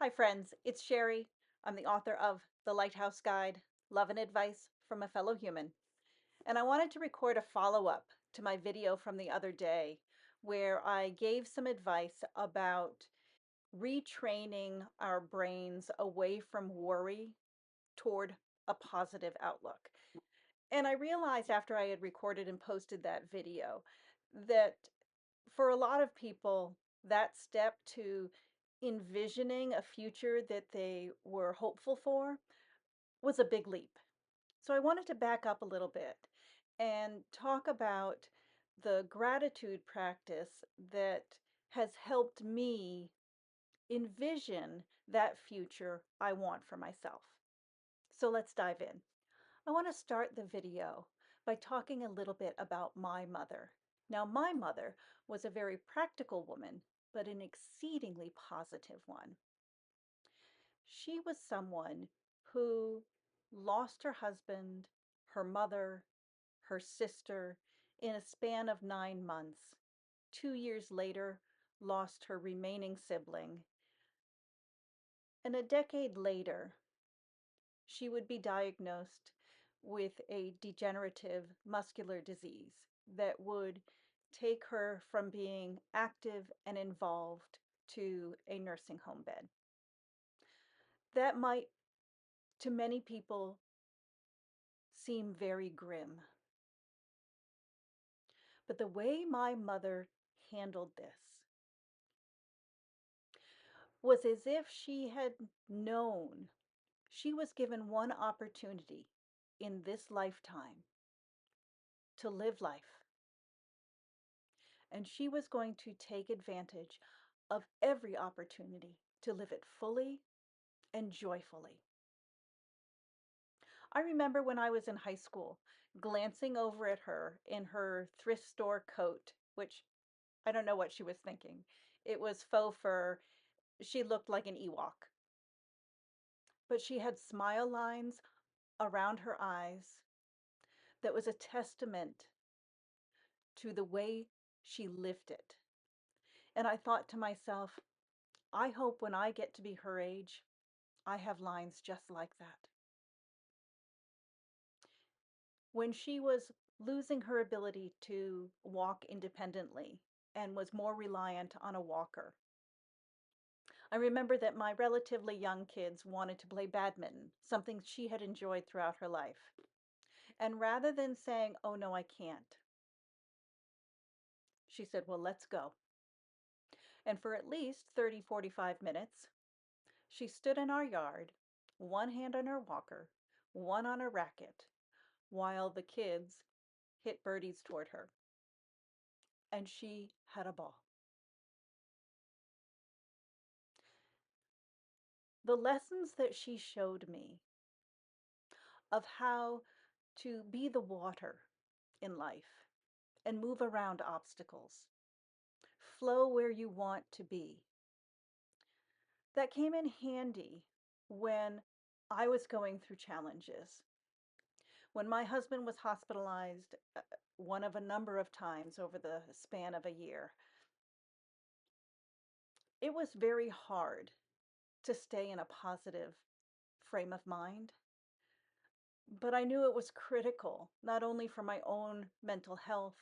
Hi, friends. It's Sherry. I'm the author of The Lighthouse Guide, Love and Advice from a Fellow Human. And I wanted to record a follow-up to my video from the other day where I gave some advice about retraining our brains away from worry toward a positive outlook. And I realized after I had recorded and posted that video that for a lot of people, that step to envisioning a future that they were hopeful for was a big leap. So I wanted to back up a little bit and talk about the gratitude practice that has helped me envision that future I want for myself. So let's dive in. I want to start the video by talking a little bit about my mother. Now, my mother was a very practical woman, but an exceedingly positive one. She was someone who lost her husband, her mother, her sister in a span of 9 months. 2 years later, lost her remaining sibling. And a decade later, she would be diagnosed with a degenerative muscular disease that would take her from being active and involved to a nursing home bed. That might, to many people, seem very grim. But the way my mother handled this was as if she had known she was given one opportunity in this lifetime to live life. And she was going to take advantage of every opportunity to live it fully and joyfully. I remember when I was in high school, glancing over at her in her thrift store coat, which I don't know what she was thinking. It was faux fur. She looked like an Ewok. But she had smile lines around her eyes that was a testament to the way she lived it. And I thought to myself, I hope when I get to be her age, I have lines just like that. When she was losing her ability to walk independently and was more reliant on a walker, I remember that my relatively young kids wanted to play badminton, something she had enjoyed throughout her life. And rather than saying, oh no, I can't, she said, well, let's go. And for at least 30, 45 minutes, she stood in our yard, one hand on her walker, one on a racket, while the kids hit birdies toward her. And she had a ball. The lessons that she showed me of how to be the water in life and move around obstacles, flow where you want to be, that came in handy when I was going through challenges. When my husband was hospitalized, one of a number of times over the span of a year, it was very hard to stay in a positive frame of mind. But I knew it was critical, not only for my own mental health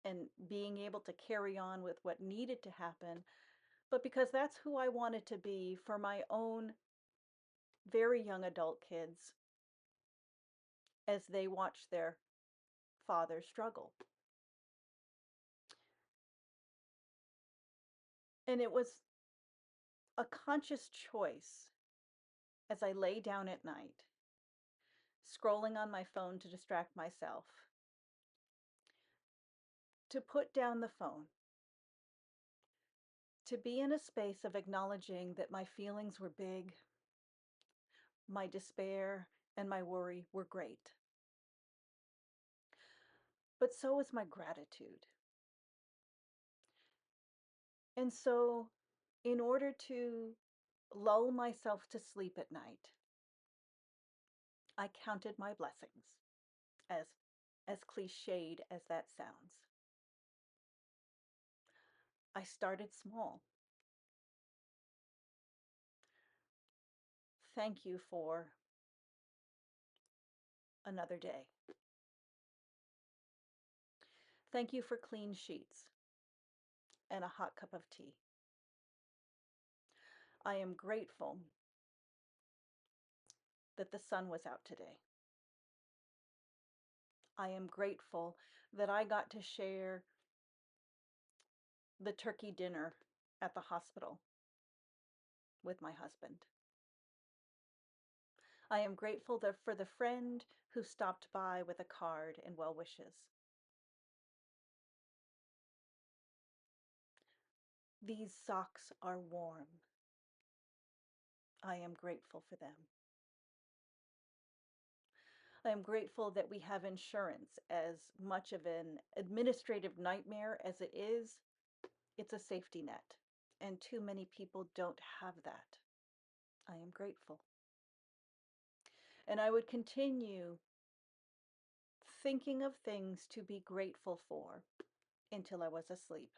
and being able to carry on with what needed to happen, but because that's who I wanted to be for my own very young adult kids as they watch their father struggle. And it was a conscious choice as I lay down at night, scrolling on my phone to distract myself, to put down the phone, to be in a space of acknowledging that my feelings were big, my despair and my worry were great. But so was my gratitude. And so, in order to lull myself to sleep at night, I counted my blessings, as cliched as that sounds. I started small. thank you for another day. Thank you for clean sheets and a hot cup of tea. I am grateful that the sun was out today. I am grateful that I got to share the turkey dinner at the hospital with my husband. I am grateful for the friend who stopped by with a card and well wishes. These socks are warm. I am grateful for them. I am grateful that we have insurance. As much of an administrative nightmare as it is, it's a safety net, and too many people don't have that. I am grateful. And I would continue thinking of things to be grateful for until I was asleep.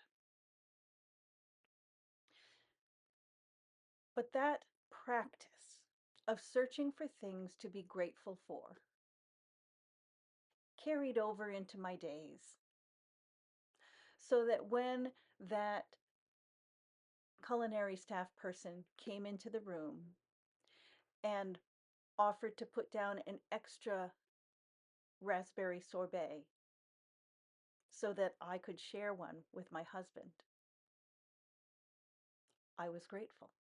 But that practice of searching for things to be grateful for carried over into my days, so that when that culinary staff person came into the room and offered to put down an extra raspberry sorbet so that I could share one with my husband, I was grateful.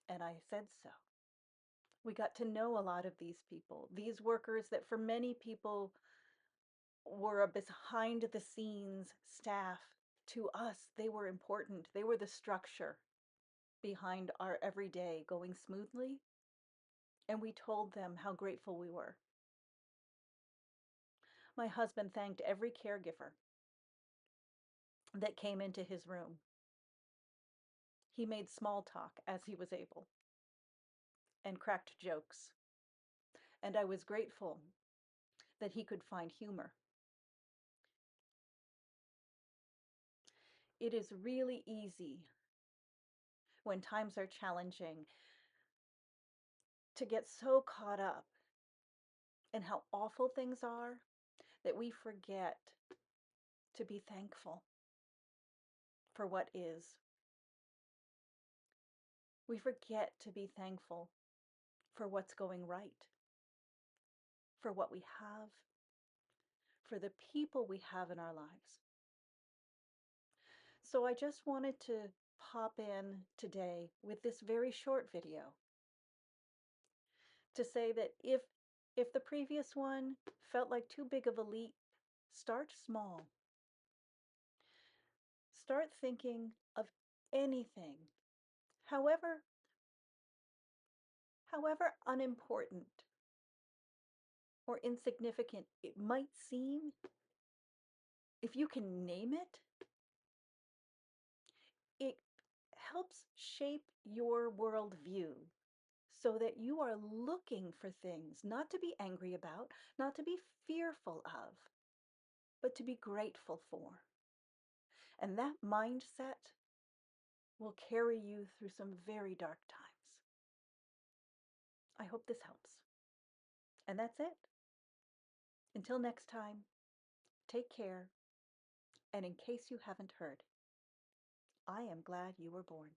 And I said so. We got to know a lot of these people, these workers that for many people were a behind the scenes staff. To us, they were important. They were the structure behind our everyday going smoothly. And we told them how grateful we were. My husband thanked every caregiver that came into his room. He made small talk as he was able and cracked jokes. And I was grateful that he could find humor. It is really easy when times are challenging to get so caught up in how awful things are that we forget to be thankful for what is. We forget to be thankful for what's going right, for what we have, for the people we have in our lives. So I just wanted to pop in today with this very short video to say that if the previous one felt like too big of a leap, start small. Start thinking of anything, however unimportant or insignificant it might seem. If you can name it, it helps shape your worldview so that you are looking for things not to be angry about, not to be fearful of, but to be grateful for. And that mindset will carry you through some very dark times. I hope this helps. And that's it. Until next time, take care. And in case you haven't heard, I am glad you were born.